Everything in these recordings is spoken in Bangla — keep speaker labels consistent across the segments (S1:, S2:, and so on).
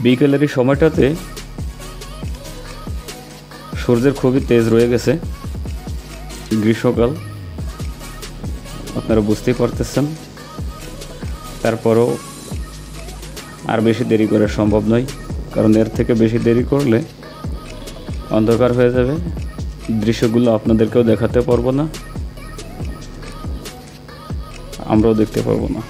S1: বিকেলের এই সময়টাতে সূর্যের খুবই তেজ রয়ে গেছে। গ্রীষ্মকাল, আপনারা বুঝতেই পারতেছেন। তারপরও আর বেশি দেরি করা সম্ভব নয়, কারণ এর থেকে বেশি দেরি করলে অন্ধকার হয়ে যাবে, দৃশ্যগুলো আপনাদেরকেও দেখাতে পারবো না, আমরাও দেখতে পারবো না।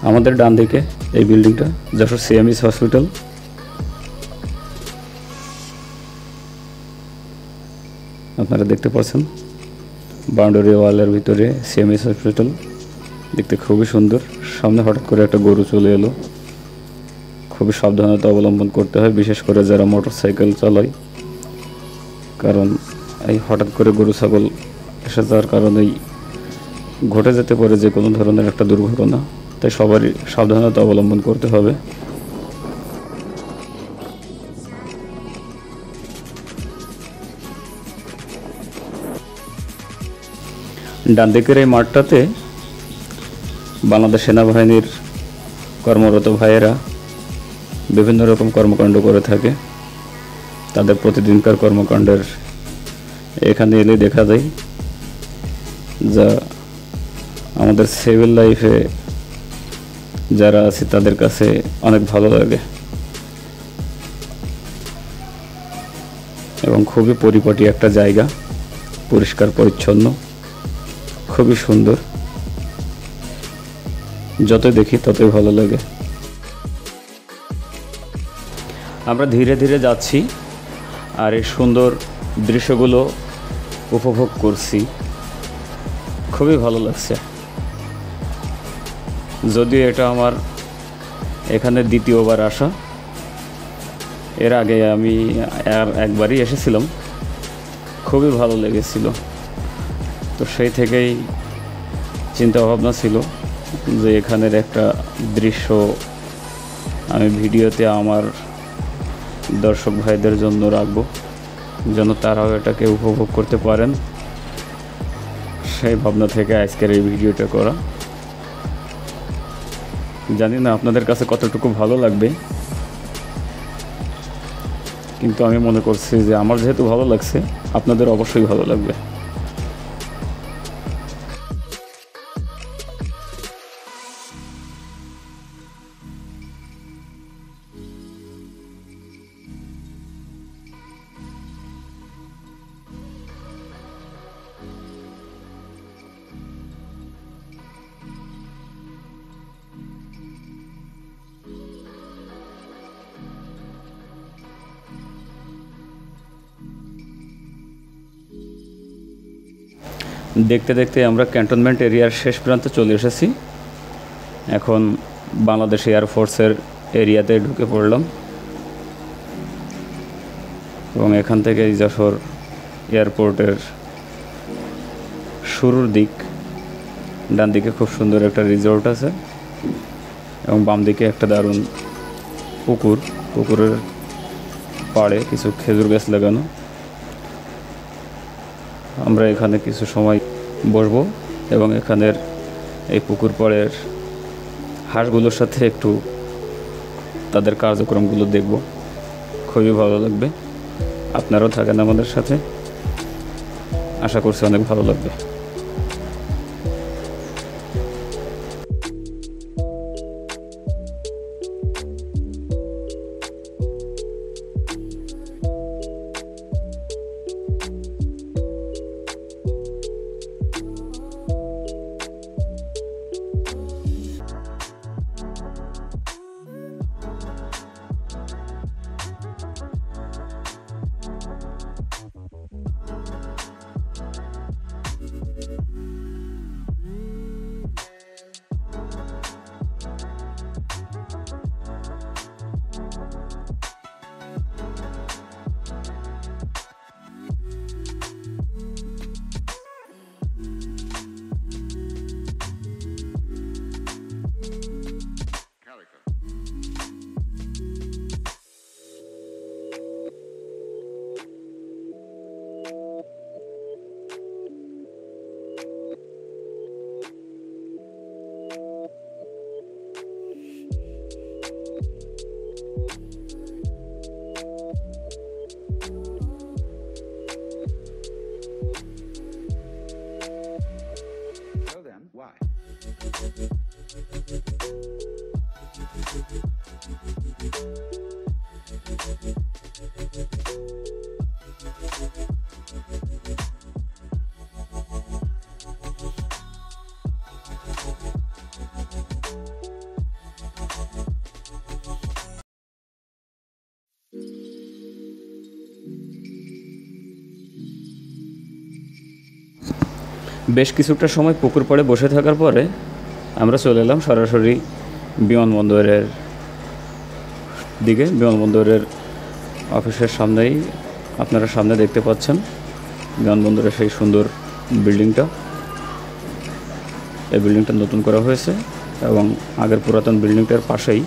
S1: আমাদের ডান দিকে এই বিল্ডিংটা যশোর সিএমএইচ হসপিটাল। আপনারা দেখতে পাচ্ছেন বাউন্ডারি ওয়ালের ভিতরে সিএমএইচ হসপিটাল, দেখতে খুবই সুন্দর। সামনে হঠাৎ করে একটা গরু চলে এলো, খুবই সাবধানতা অবলম্বন করতে হয়, বিশেষ করে যারা মোটরসাইকেল চালায়, কারণ এই হঠাৎ করে গরু ছাগল এসে যাওয়ার কারণেই ঘটে যেতে পারে যে কোনো ধরনের একটা দুর্ঘটনা, তাই সবারই সাবধানতা অবলম্বন করতে হবে। ডান দিকের এই মাঠটাতে বাংলাদেশ সেনাবাহিনীর কর্মরত ভাইয়েরা বিভিন্ন রকম কর্মকাণ্ড করে থাকে। তাদের প্রতিদিনকার কর্মকাণ্ডের এখানে এলে দেখা যায়, যা আমাদের সিভিল লাইফে যারা আছে তাদের কাছে অনেক ভালো লাগে এবং খুবই পরিপাটি একটা জায়গা, পরিষ্কার পরিচ্ছন্ন, খুবই সুন্দর। যতই দেখি ততই ভালো লাগে। আমরা ধীরে ধীরে যাচ্ছি আর এই সুন্দর দৃশ্যগুলো উপভোগ করছি, খুবই ভালো লাগছে। যদিও এটা আমার এখানে দ্বিতীয়বার আসা, এর আগে আমি আর একবারই এসেছিলাম, খুবই ভালো লেগেছিল। তো সেই থেকেই চিন্তা ভাবনা ছিল যে এখানের একটা দৃশ্য আমি ভিডিওতে আমার দর্শক ভাইদের জন্য রাখবো, যেন তারাও এটাকে উপভোগ করতে পারেন। সেই ভাবনা থেকে আজকের এই ভিডিওটা করা। জানি না আপনাদের কাছে কতটুকু ভালো লাগবে, কিন্তু আমি মনে করছি যে আমার যেহেতু ভালো লাগছে, আপনাদের অবশ্যই ভালো লাগবে। দেখতে দেখতে আমরা ক্যান্টনমেন্ট এরিয়ার শেষ প্রান্তে চলে এসেছি। এখন বাংলাদেশ এয়ারফোর্সের এরিয়াতে ঢুকে পড়লাম এবং এখান থেকে যশোর এয়ারপোর্টের শুরুর দিক। ডান দিকে খুব সুন্দর একটা রিসোর্ট আছে এবং বাম দিকে একটা দারুণ পুকুর, পুকুরের পাড়ে কিছু খেজুর গাছ লাগানো। আমরা এখানে কিছু সময় বসবো এবং এখানের এই পুকুর পাড়ের হাঁসগুলোর সাথে একটু তাদের কার্যক্রমগুলো দেখব, খুবই ভালো লাগবে। আপনারাও থাকেন আমাদের সাথে, আশা করছি অনেক ভালো লাগবে। বেশ কিছুটা সময় পুকুর পাড়ে বসে থাকার পরে আমরা চলে এলাম সরাসরি বিমানবন্দরের দিকে। বিমানবন্দরের অফিসের সামনেই আপনারা সামনে দেখতে পাচ্ছেন বিমানবন্দরের সেই সুন্দর বিল্ডিংটা। এই বিল্ডিংটা নতুন করা হয়েছে এবং আগের পুরাতন বিল্ডিংটার পাশেই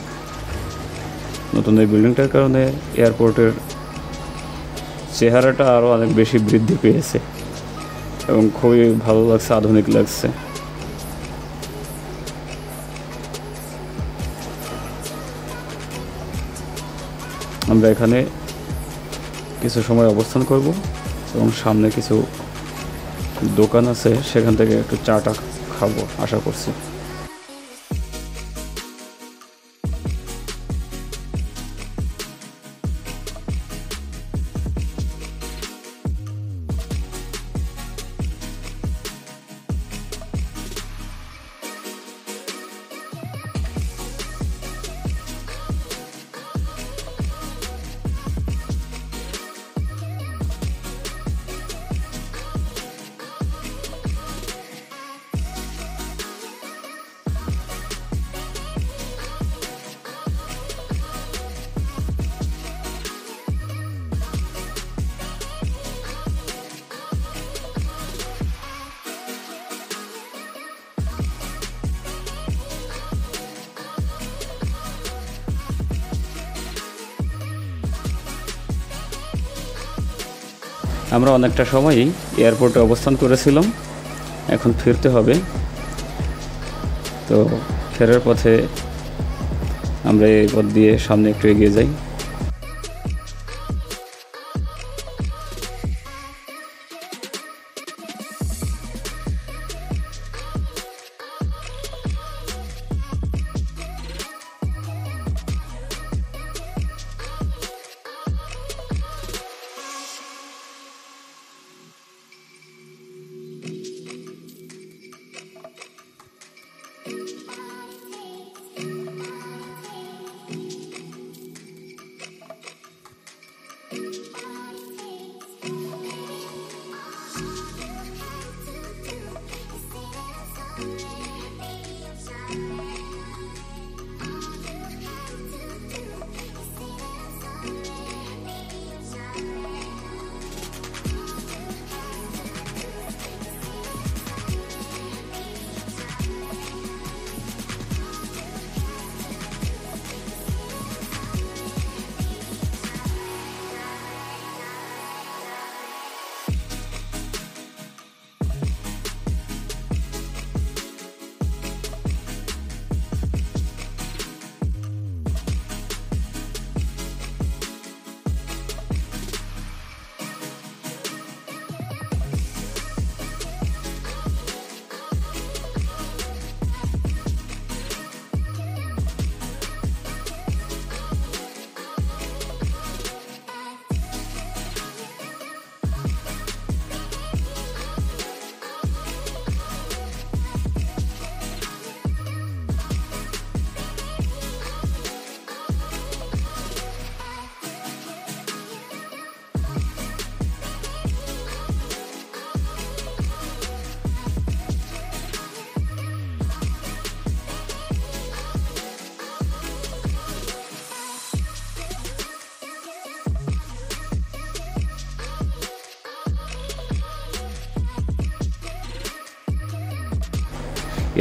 S1: নতুন এই বিল্ডিংটার কারণে এয়ারপোর্টের চেহারাটা আরও অনেক বেশি বৃদ্ধি পেয়েছে এবং খুবই ভালো লাগছে, আধুনিক লাগছে। আমরা এখানে কিছু সময় অবস্থান করব এবং সামনে কিছু দোকান আছে, সেখান থেকে একটু চাটা খাবো আশা করছি। আমরা অনেকটা সময়ই এয়ারপোর্টে অবস্থান করেছিলাম, এখন ফিরতে হবে। তো ফেরার পথে আমরা এই পথ দিয়ে সামনে একটু এগিয়ে যাই।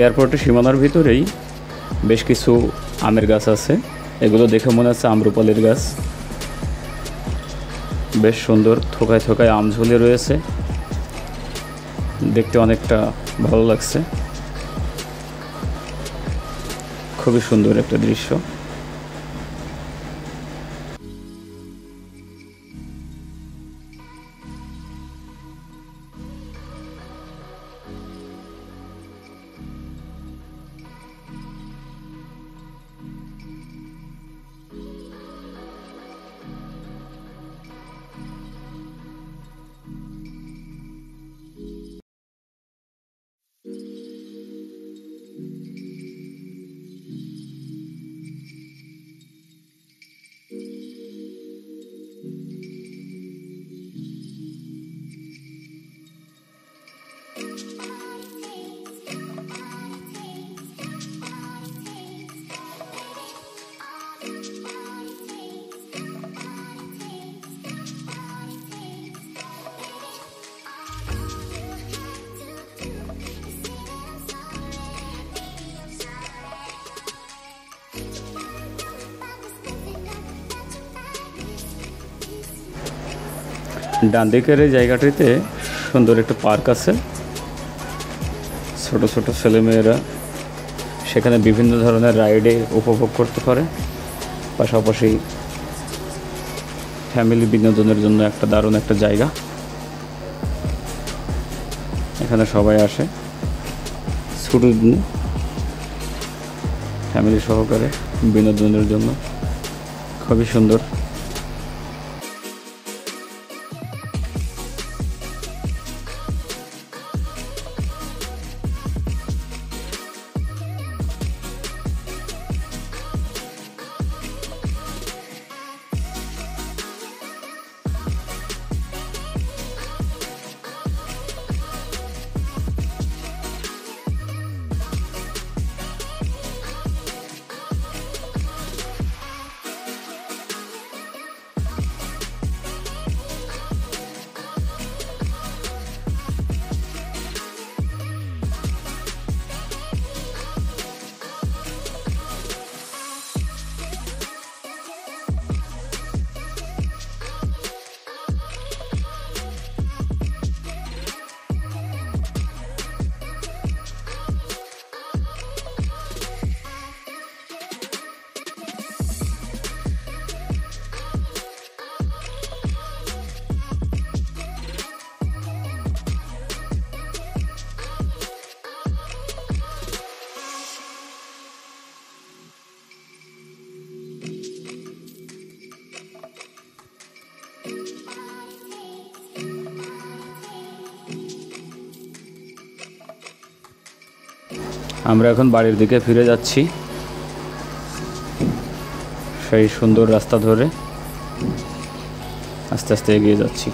S1: এয়ারপোর্টের সীমানার ভিতরেই বেশ কিছু আমের গাছ আছে, এগুলো দেখে মনে হচ্ছে আম্রপালির গাছ। বেশ সুন্দর থোকায় থোকায় আম ঝুলে রয়েছে, দেখতে অনেকটা ভালো লাগছে। খুবই সুন্দর একটা দৃশ্য। ডান দিকের এই জায়গাটিতে সুন্দর একটা পার্ক আছে। ছোট ছোট ছেলেমেয়েরা সেখানে বিভিন্ন ধরনের রাইডে উপভোগ করতে পারে। পাশাপাশি ফ্যামিলি বিনোদনের জন্য একটা দারুণ একটা জায়গা। এখানে সবাই আসে ছুটির দিনে ফ্যামিলি সহকারে বিনোদনের জন্য। খুবই সুন্দর। আমরা এখন বাড়ির দিকে ফিরে যাচ্ছি সেই সুন্দর রাস্তা ধরে আস্তে আস্তে এগিয়ে যাচ্ছি।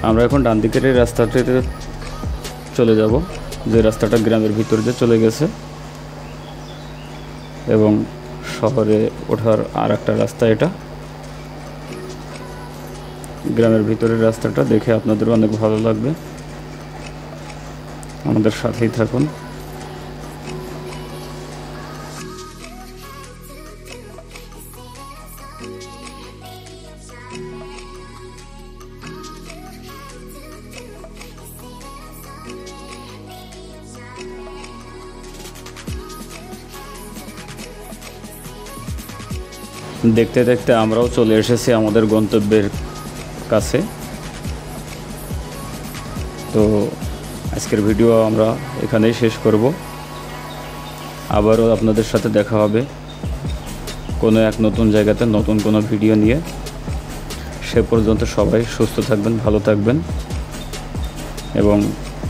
S1: আমরা এখন ডান দিকের এই রাস্তাটিতে চলে যাব, যে রাস্তাটা গ্রামের ভিতর দিয়ে চলে গেছে এবং শহরে ওঠার আর একটা রাস্তা এটা। গ্রামের ভিতরের রাস্তাটা দেখে আপনাদেরও অনেক ভালো লাগবে। আমাদের সাথেই থাকুন। দেখতে দেখতে আমরাও চলে এসেছি আমাদের গন্তব্যের কাছে। তো আজকের ভিডিও আমরা এখানেই শেষ করব। আবারও আপনাদের সাথে দেখা হবে কোনো এক নতুন জায়গাতে নতুন কোনো ভিডিও নিয়ে। সে পর্যন্ত সবাই সুস্থ থাকবেন, ভালো থাকবেন এবং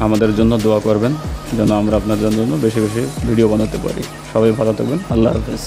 S1: আমাদের জন্য দোয়া করবেন যেন আমরা আপনাদের জন্য বেশি বেশি ভিডিও বানাতে পারি। সবাই ভালো থাকবেন। আল্লাহ হাফেজ।